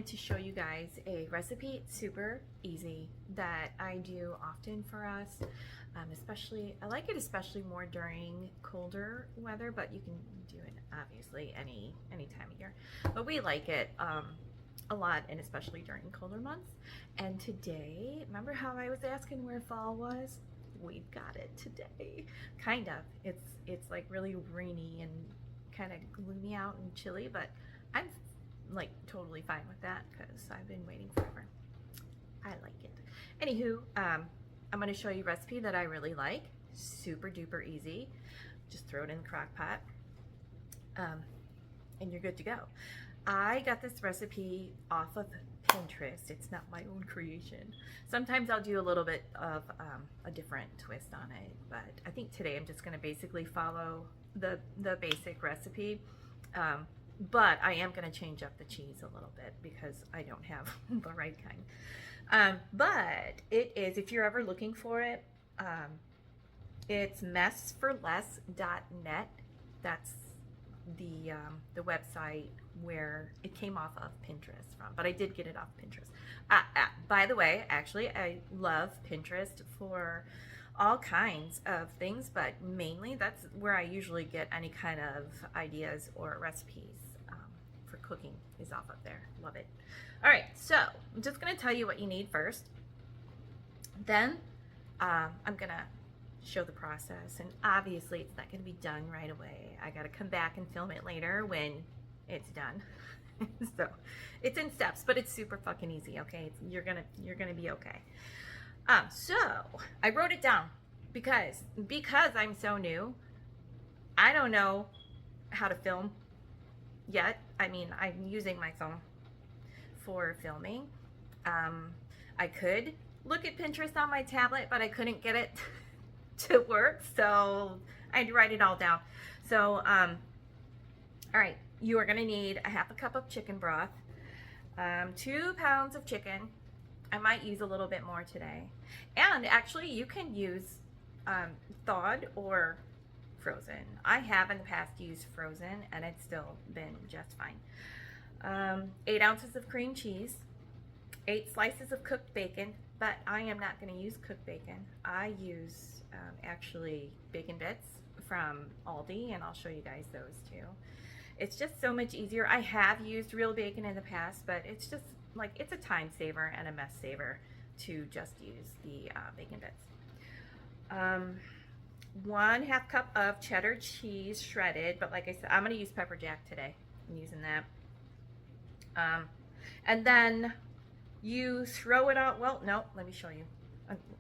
to show you guys a recipe. It's super easy that I do often for us. Especially, I like it especially more during colder weather, but you can do it obviously any time of year. But we like it a lot, and especially during colder months. And today, remember how I was asking where fall was? We've got it today. Kind of. It's like really rainy and kind of gloomy out and chilly, but I'm like totally fine with that because I've been waiting forever. I like it. Anywho, I'm going to show you a recipe that I really like. Super duper easy. Just throw it in the crock pot, and you're good to go. I got this recipe off of Pinterest. It's not my own creation. Sometimes I'll do a little bit of a different twist on it, but I think today I'm just going to basically follow the basic recipe. But I am going to change up the cheese a little bit because I don't have the right kind. But it is, if you're ever looking for it, it's messforless.net. That's the website where it came off of Pinterest from, but I did get it off Pinterest. By the way, actually, I love Pinterest for all kinds of things, but mainly that's where I usually get any kind of ideas or recipes for cooking is off up there. Love it. All right, so I'm just going to tell you what you need first. Then I'm going to show the process, and obviously it's not going to be done right away. I got to come back and film it later when it's done. So it's in steps, but it's super fucking easy. Okay, you're gonna be okay. So I wrote it down because I'm so new. I don't know how to film yet. I mean, I'm using my phone for filming. I could look at Pinterest on my tablet, but I couldn't get it to work, so I had to write it all down. So all right, you are going to need a half a cup of chicken broth, 2 pounds of chicken. I might use a little bit more today, and actually you can use thawed or frozen. I have in the past used frozen, and it's still been just fine. 8 ounces of cream cheese, 8 slices of cooked bacon, but I am not going to use cooked bacon. I use actually bacon bits from Aldi, and I'll show you guys those too. It's just so much easier. I have used real bacon in the past, but it's just like, it's a time saver and a mess saver to just use the bacon bits. 1/2 cup of cheddar cheese shredded, but like I said, I'm going to use pepper jack today. I'm using that. And then you throw it out. Well, no, let me show you.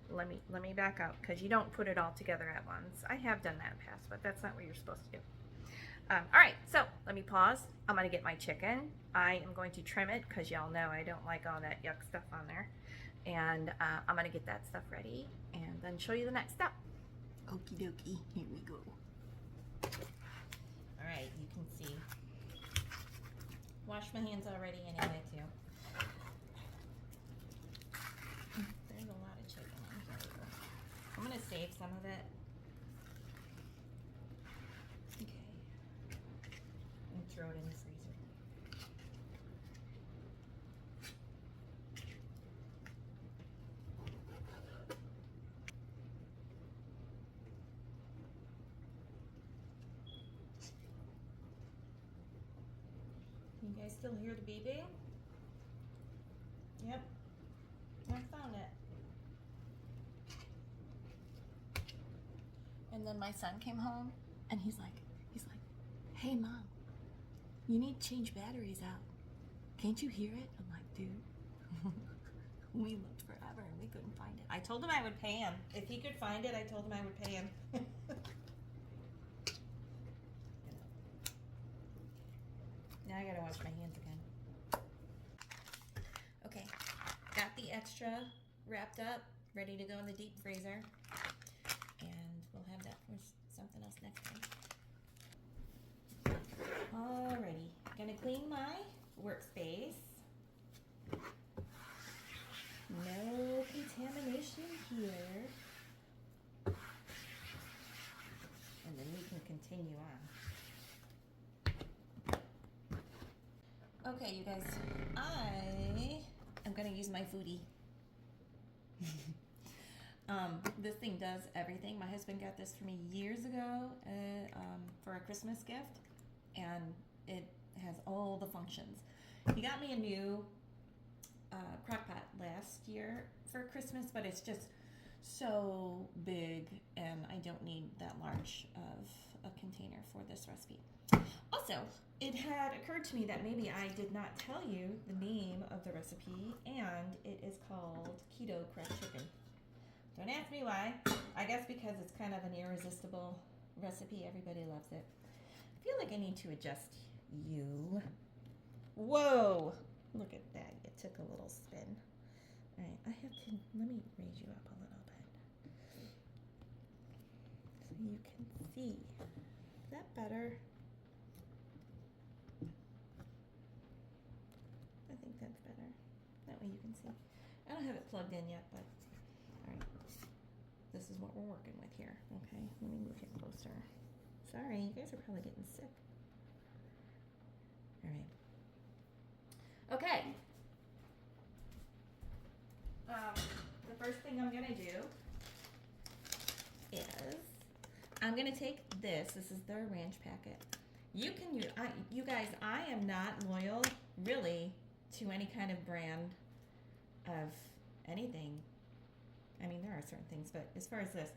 Let me back out, because you don't put it all together at once. I have done that in the past, but that's not what you're supposed to do. All right, so let me pause. I'm going to get my chicken. I am going to trim it because y'all know I don't like all that yuck stuff on there. And I'm going to get that stuff ready and then show you the next step. Okie dokie, here we go. All right, you can see. Wash my hands already anyway too. There's a lot of chicken on here. I'm going to save some of it. Throw it in the freezer. You guys still hear the beeping? Yep, I found it. And then my son came home, and he's like, "Hey, Mom, you need to change batteries out. Can't you hear it?" I'm like, dude, we looked forever and we couldn't find it. I told him I would pay him. If he could find it, I told him I would pay him. Now I gotta wash my hands again. Okay, got the extra wrapped up, ready to go in the deep freezer. And we'll have that for something else next time. Alrighty, gonna clean my workspace. No contamination here. And then we can continue on. Okay, you guys, I am going to use my foodie. This thing does everything. My husband got this for me years ago for a Christmas gift, and it has all the functions. He got me a new Crockpot last year for Christmas, but it's just so big, and I don't need that large of a container for this recipe. Also, it had occurred to me that maybe I did not tell you the name of the recipe, and it is called Keto Cracked Chicken. Don't ask me why. I guess because it's kind of an irresistible recipe. Everybody loves it. I feel like I need to adjust you. Whoa! Look at that. It took a little spin. All right, let me raise you up a little bit so you can see. Is that better? I think that's better. That way you can see. I don't have it plugged in yet, but all right. This is what we're working with here. Okay, let me move you closer. Sorry, you guys are probably getting sick. All right. Okay. The first thing I'm gonna do is I'm gonna take this. This is their ranch packet. You can use, you guys, I am not loyal really to any kind of brand of anything. I mean, there are certain things, but as far as this,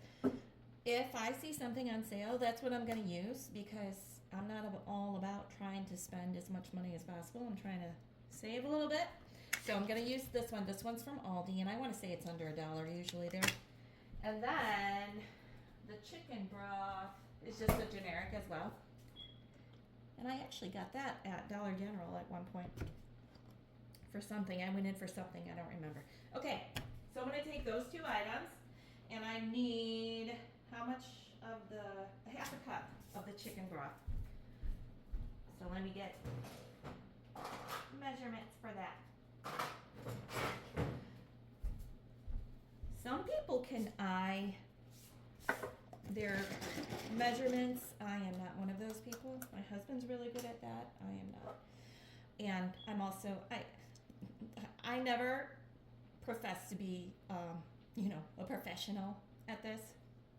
if I see something on sale, that's what I'm going to use, because I'm not all about trying to spend as much money as possible. I'm trying to save a little bit. So I'm going to use this one. This one's from Aldi, and I want to say it's under $1 usually there. And then the chicken broth is just a generic as well. And I actually got that at Dollar General at one point for something. I went in for something, I don't remember. Okay, so I'm going to take those two items, and I need how much of half a cup of the chicken broth. So let me get measurements for that. Some people can eye their measurements. I am not one of those people. My husband's really good at that. I am not. And I'm also, I never profess to be, a professional at this.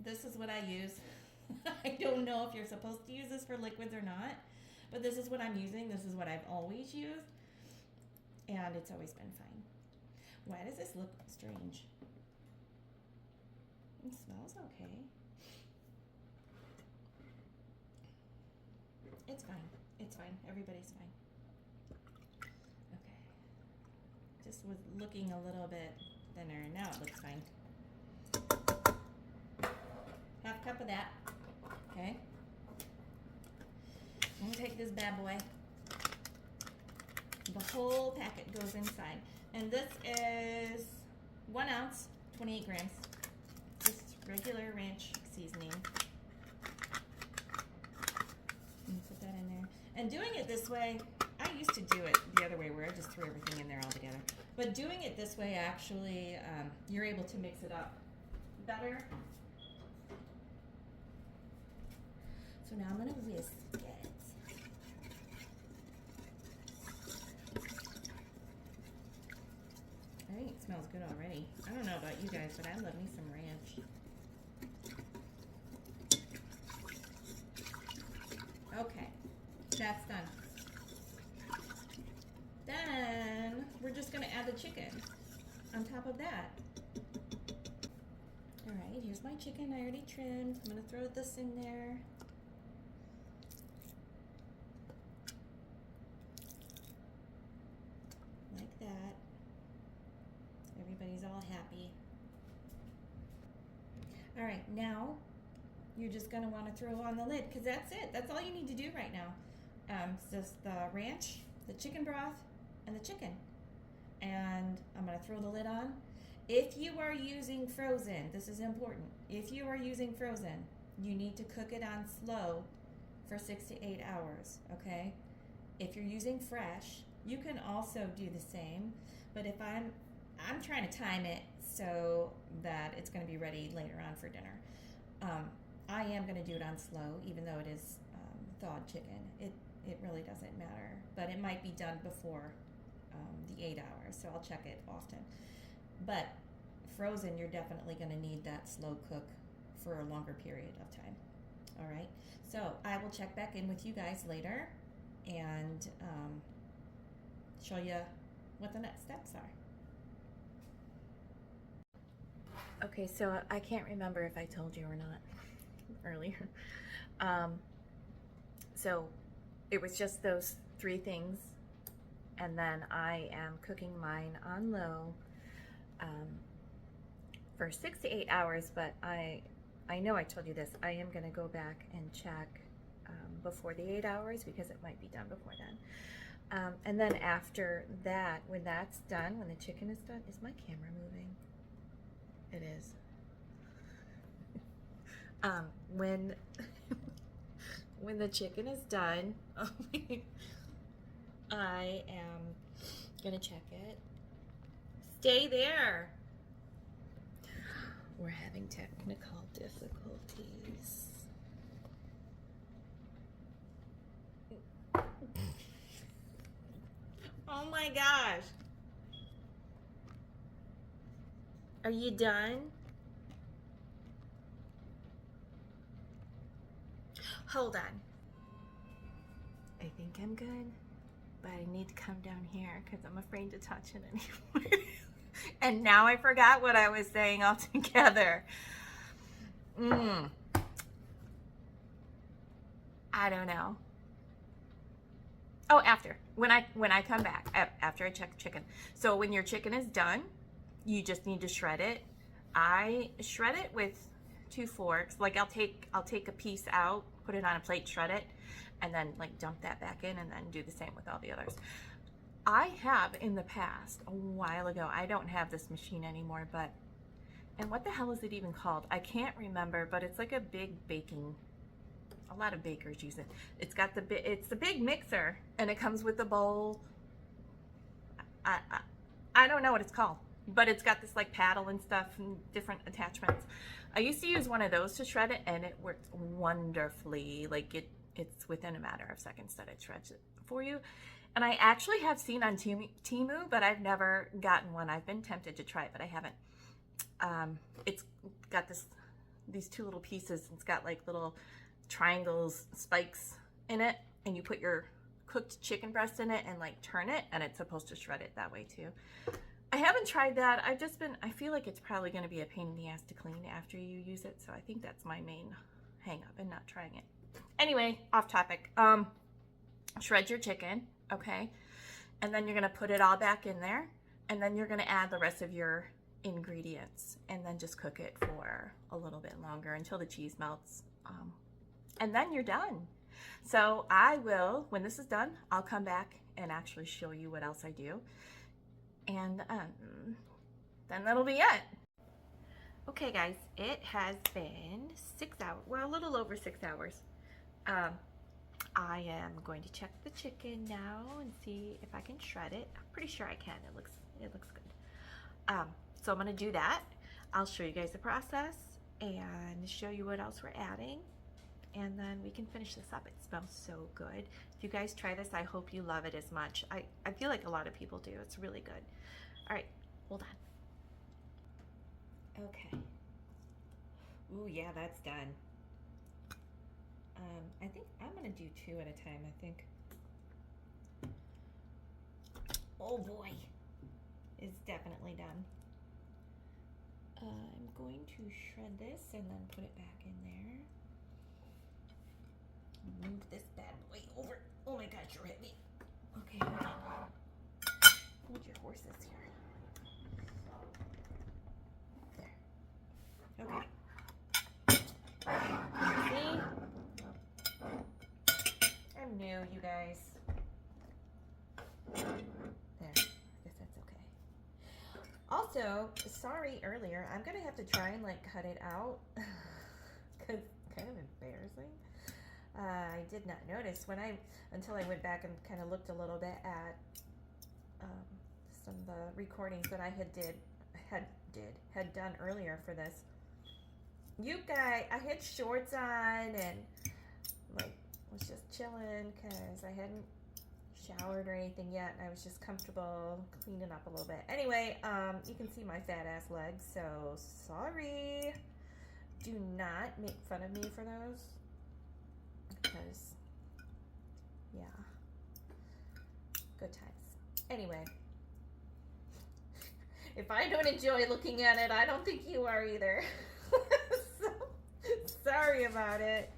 This is what I use. I don't know if you're supposed to use this for liquids or not, but this is what I'm using. This is what I've always used, and it's always been fine. Why does this look strange? It smells okay. It's fine. It's fine. Everybody's fine. Okay. Just was looking a little bit thinner. Now it looks fine. Half cup of that. Okay. I'm going to take this bad boy. The whole packet goes inside. And this is 1 ounce, 28 grams. Just regular ranch seasoning. Put that in there. And doing it this way, I used to do it the other way where I just threw everything in there all together. But doing it this way, actually, you're able to mix it up better. So now I'm going to whisk it. I think it smells good already. I don't know about you guys, but I love me some ranch. Okay, that's done. Then we're just going to add the chicken on top of that. All right, here's my chicken I already trimmed. I'm going to throw this in there. Like that. Everybody's all happy. All right, now you're just going to want to throw on the lid, because that's it. That's all you need to do right now. It's just the ranch, the chicken broth, and the chicken. And I'm going to throw the lid on. If you are using frozen, this is important. If you are using frozen, you need to cook it on slow for 6 to 8 hours, okay? If you're using fresh, you can also do the same. But if I'm trying to time it so that it's going to be ready later on for dinner. I am going to do it on slow, even though it is thawed chicken. it really doesn't matter. But it might be done before the 8 hours, so I'll check it often. But frozen, you're definitely going to need that slow cook for a longer period of time. All right, so I will check back in with you guys later and show you what the next steps are. Okay, so I can't remember if I told you or not earlier. So it was just those 3 things, and then I am cooking mine on low for 6 to 8 hours, but I know I told you this. I am going to go back and check before the 8 hours because it might be done before then. And then after that, when that's done, when the chicken is done, is my camera moving? It is. When the chicken is done, I am gonna check it. Stay there. We're having technical difficulties. Oh my gosh. Are you done? Hold on. I think I'm good, but I need to come down here because I'm afraid to touch it anymore. And now I forgot what I was saying altogether. I don't know. Oh, after. When I come back, after I check chicken. So when your chicken is done, you just need to shred it. I shred it with 2 forks. Like I'll take a piece out, put it on a plate, shred it, and then like dump that back in, and then do the same with all the others. I have in the past, a while ago, I don't have this machine anymore, but, and what the hell is it even called? I can't remember, but it's like a big baking, a lot of bakers use it. It's got it's the big mixer, and it comes with a bowl. I don't know what it's called, but it's got this like paddle and stuff and different attachments. I used to use one of those to shred it, and it works wonderfully. Like it's within a matter of seconds that it shreds it for you. And I actually have seen on Temu, but I've never gotten one. I've been tempted to try it, but I haven't. It's got these 2 little pieces. It's got like little triangles, spikes in it, and you put your cooked chicken breast in it and like turn it, and it's supposed to shred it that way too. I haven't tried that. I feel like it's probably going to be a pain in the ass to clean after you use it, so I think that's my main hang up in not trying it. Anyway, off topic. Shred your chicken, okay? And then you're going to put it all back in there, and then you're going to add the rest of your ingredients, and then just cook it for a little bit longer until the cheese melts, and then you're done. So I will, when this is done, I'll come back and actually show you what else I do, and then that'll be it. Okay guys, it has been 6 hours, well, a little over 6 hours. I am going to check the chicken now and see if I can shred it. I'm pretty sure I can. It looks good. So I'm going to do that. I'll show you guys the process and show you what else we're adding, and then we can finish this up. It smells so good. If you guys try this, I hope you love it as much. I feel like a lot of people do. It's really good. All right, hold on. Okay. Ooh, yeah, that's done. I think I'm gonna do 2 at a time, I think. Oh boy, it's definitely done. I'm going to shred this and then put it back in there. Move this bad boy over. Oh my gosh, you're heavy. Okay, hold on. Hold your horses here. There. Okay. See? I'm new, you guys. There. I guess that's okay. Also, sorry earlier. I'm gonna have to try and like cut it out because it's kind of embarrassing. I did not notice until I went back and kind of looked a little bit at some of the recordings that I had done earlier for this. You guys, I had shorts on and like was just chilling because I hadn't showered or anything yet. I was just comfortable cleaning up a little bit. Anyway, you can see my fat ass legs, so sorry. Do not make fun of me for those, because yeah, good times. Anyway, if I don't enjoy looking at it, I don't think you are either. So, sorry about it.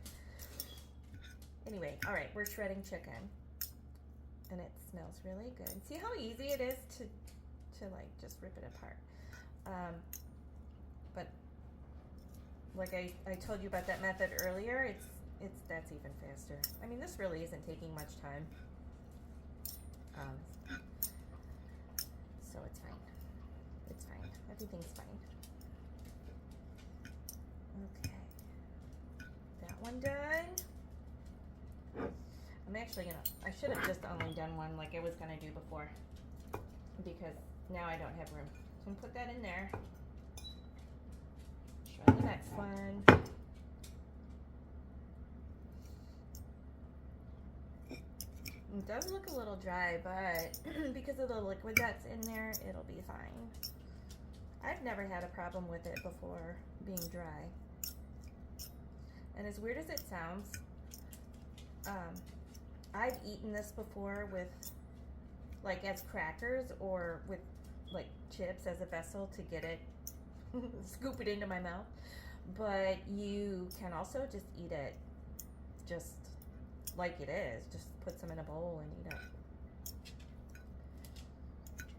Anyway, all right, we're shredding chicken, and it smells really good. See how easy it is to like just rip it apart. But like I told you about that method earlier, that's even faster. I mean, this really isn't taking much time. So it's fine. It's fine. Everything's fine. Okay. That one done. I'm actually I should have just only done one like I was gonna do before, because now I don't have room. So I'm gonna put that in there. Try the next one. It does look a little dry, but because of the liquid that's in there, it'll be fine. I've never had a problem with it before being dry. And as weird as it sounds, I've eaten this before with, like, as crackers or with, like, chips as a vessel to get it, scoop it into my mouth. But you can also just eat it just like it is. Just put some in a bowl and eat it.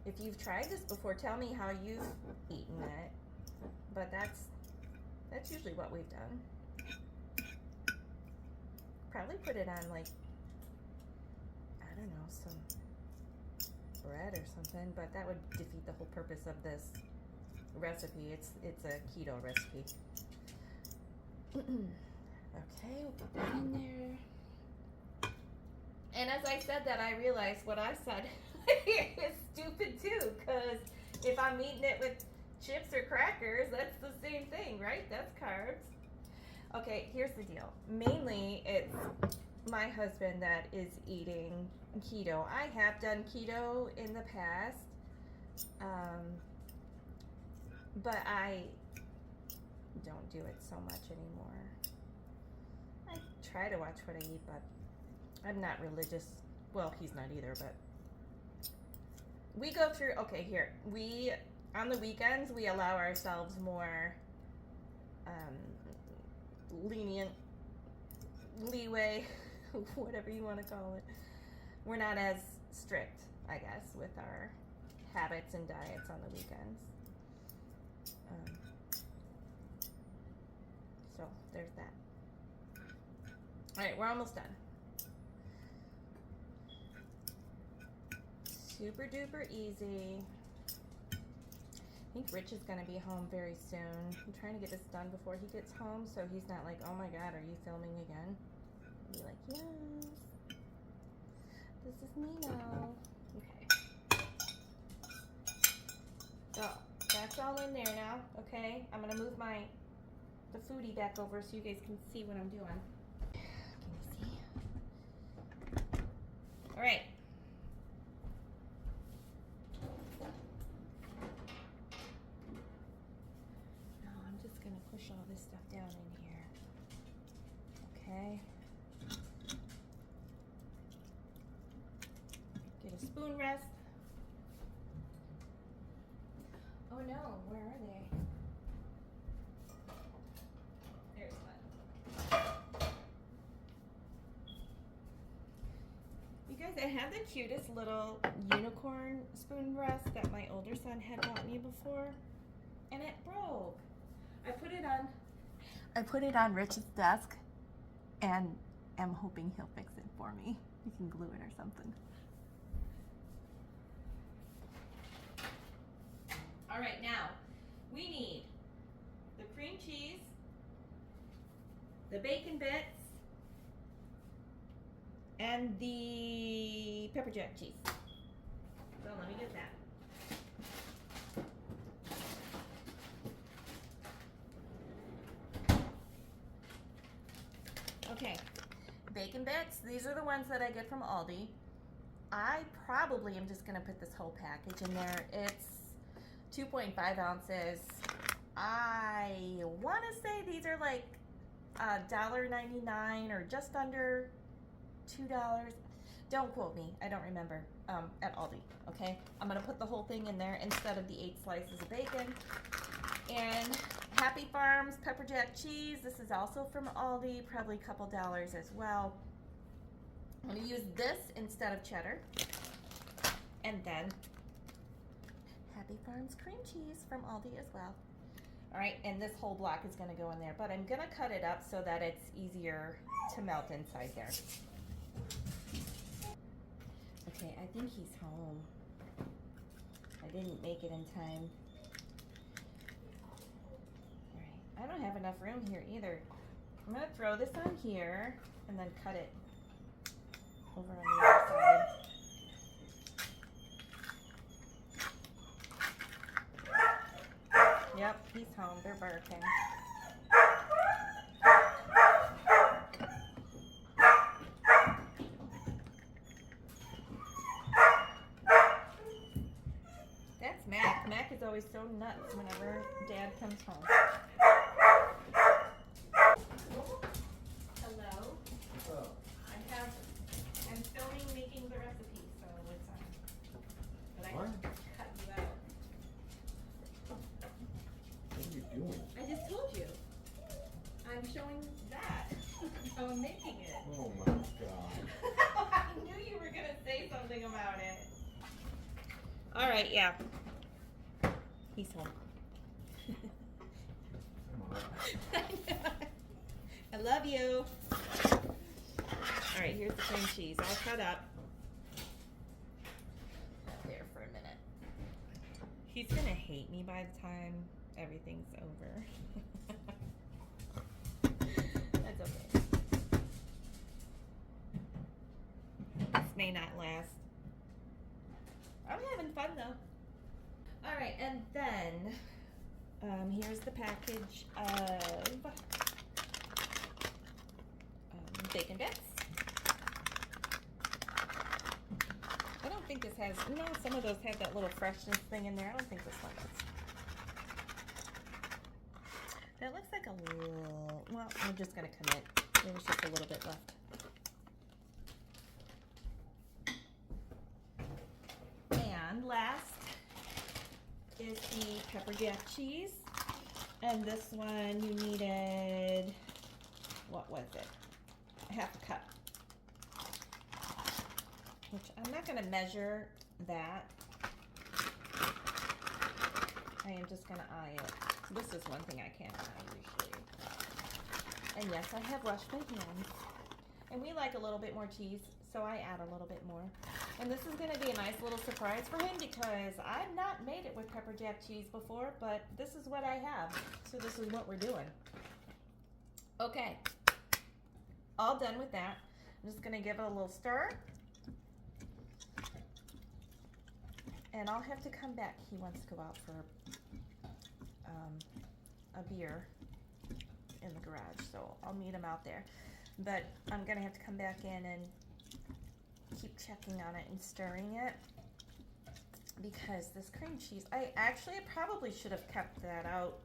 If you've tried this before, tell me how you've eaten it. But that's usually what we've done. Probably put it on, like, I don't know, some bread or something, but that would defeat the whole purpose of this recipe. It's a keto recipe. Okay, we'll put that in there. And as I said that, I realized what I said is stupid too, because if I'm eating it with chips or crackers, that's the same thing, right? That's carbs. Okay, here's the deal. Mainly, it's my husband that is eating keto. I have done keto in the past, but I don't do it so much anymore. I try to watch what I eat, but I'm not religious. Well, he's not either, but we go through, okay, here. On the weekends, we allow ourselves more lenient leeway, whatever you want to call it. We're not as strict, I guess, with our habits and diets on the weekends. So there's that. All right, we're almost done. Super duper easy. I think Rich is going to be home very soon. I'm trying to get this done before he gets home, so he's not like, oh my God, are you filming again? I'll be like, yes. This is me now. Okay. So, that's all in there now, okay? I'm going to move the foodie back over so you guys can see what I'm doing. Can you see? All right. Push all this stuff down in here. Okay. Get a spoon rest. Oh no, where are they? There's one. You guys, I have the cutest little unicorn spoon rest that my older son had bought me before, and it broke. I put it on Rich's desk, and am hoping he'll fix it for me. You can glue it or something. All right, now we need the cream cheese, the bacon bits, and the pepper jack cheese. So let me get that. Okay, bacon bits. These are the ones that I get from Aldi. I probably am just gonna put this whole package in there. It's 2.5 ounces. I wanna say these are like $1.99 or just under $2. Don't quote me, I don't remember, at Aldi, okay? I'm gonna put the whole thing in there instead of the 8 slices of bacon. And Happy Farms pepper jack cheese. This is also from Aldi, probably a couple dollars as well. I'm gonna use this instead of cheddar. And then Happy Farms cream cheese from Aldi as well. All right, and this whole block is gonna go in there, but I'm gonna cut it up so that it's easier to melt inside there. Okay, I think he's home. I didn't make it in time. All right, I don't have enough room here either. I'm gonna throw this on here and then cut it over on the other side. Yep, he's home. They're barking. That's Mac. Mac is always so nuts whenever Dad comes home. Hello? Oh, I'm filming making the recipe, so it's on. But I what? can cut you out. What are you doing? I just told you. I'm showing that. How I'm making it. Oh my god. I knew you were gonna say something about it. All right, yeah. He's home. Come on. I love you. All right, here's the cream cheese all cut up. Up there for a minute. He's gonna hate me by the time everything's over. That's okay. This may not last. I'm having fun though. All right, and then here's the package of bacon bits. I don't think this has, you know, some of those have that little freshness thing in there. I don't think this one does. That looks like a little, well, I'm just gonna commit. There was just a little bit left. And last is the pepper jack cheese. And this one you needed, what was it? Half a cup. Which I'm not gonna measure that. I am just gonna eye it. So this is one thing I can't eye usually. And yes, I have washed my hands. And we like a little bit more cheese, so I add a little bit more. And this is gonna be a nice little surprise for him because I've not made it with pepper jack cheese before, but this is what I have. So this is what we're doing. Okay, all done with that. I'm just gonna give it a little stir. And I'll have to come back. He wants to go out for a beer in the garage, so I'll meet him out there. But I'm gonna have to come back in and keep checking on it and stirring it because this cream cheese, I probably should have kept that out.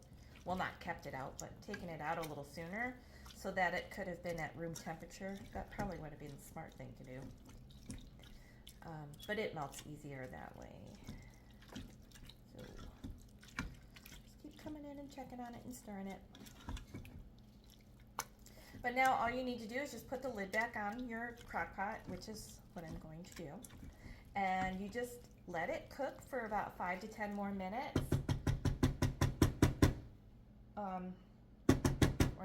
Well, not kept it out, but taken it out a little sooner so that it could have been at room temperature. That probably would have been the smart thing to do. But it melts easier that way. So just keep coming in and checking on it and stirring it. But now all you need to do is just put the lid back on your crock pot, which is what I'm going to do. And you just let it cook for about 5 to 10 more minutes. Or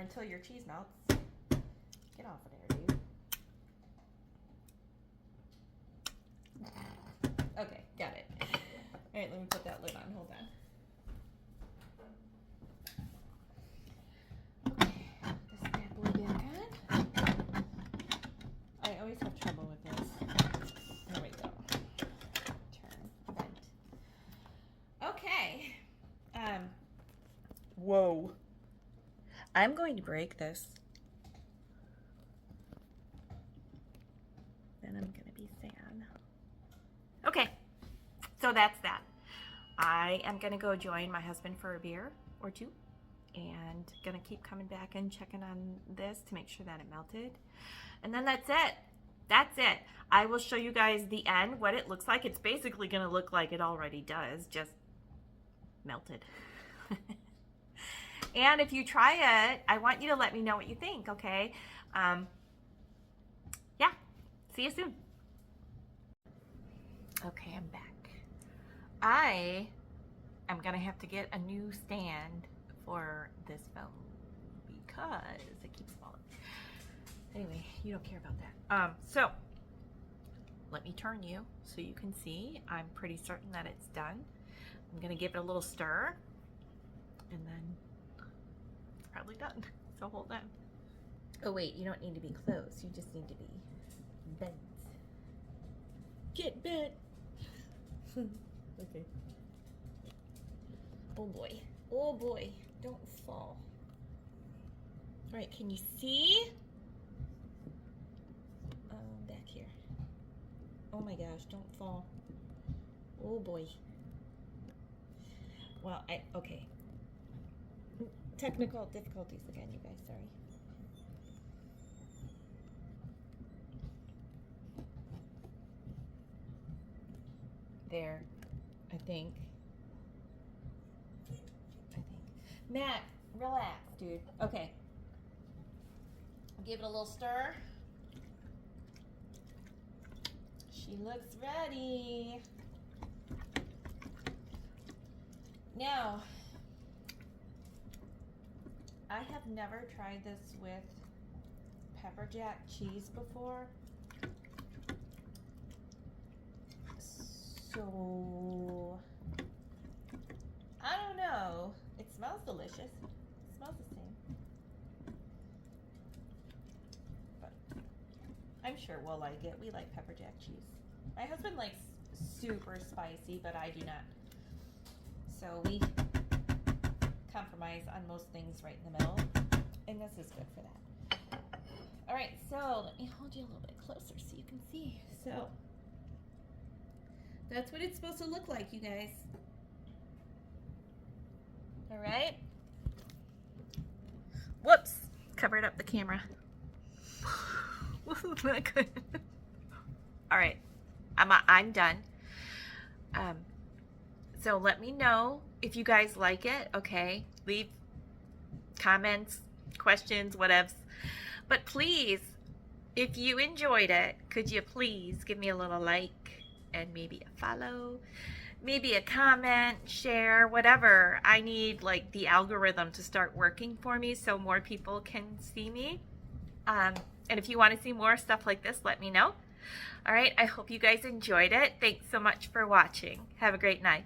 until your cheese melts. Get off of there, dude. Okay, got it. All right, let me put that lid on. Hold on. Okay, this bad boy back on. I always have trouble with this. There we go. Turn, vent. Okay. Whoa. I'm going to break this. gonna be sad. Okay, so that's that. I am gonna go join my husband for a beer or two, and gonna keep coming back and checking on this to make sure that it melted. And then that's it. That's it. I will show you guys the end, what it looks like. It's basically gonna look like it already does, just melted. And if you try it, I want you to let me know what you think, okay? Yeah, see you soon. Okay, I'm back. I am gonna have to get a new stand for this phone because it keeps falling. Anyway, you don't care about that. So let me turn you so you can see. I'm pretty certain that it's done. I'm gonna give it a little stir, and then it's probably done. So hold on. Oh wait, you don't need to be close. You just need to be bent. Get bent. Okay. Oh boy. Oh boy. Don't fall. All right, can you see? Back here. Oh my gosh, don't fall. Oh boy. Well, okay. Technical difficulties again, you guys, sorry. There, I think. Matt, relax, dude. Okay. Give it a little stir. She looks ready. Now, I have never tried this with pepper jack cheese before. So, I don't know. It smells delicious. It smells the same. But I'm sure we'll like it. We like pepper jack cheese. My husband likes super spicy, but I do not. So we compromise on most things right in the middle. And this is good for that. All right, so let me hold you a little bit closer so you can see. So that's what it's supposed to look like, you guys. All right. Whoops, covered up the camera. Not good. All right, I'm done. So let me know if you guys like it. Okay, leave comments, questions, whatevs. But please, if you enjoyed it, could you please give me a little like and maybe a follow, maybe a comment, share, whatever. I need like the algorithm to start working for me so more people can see me. And if you want to see more stuff like this, let me know. All right, I hope you guys enjoyed it. Thanks so much for watching. Have a great night.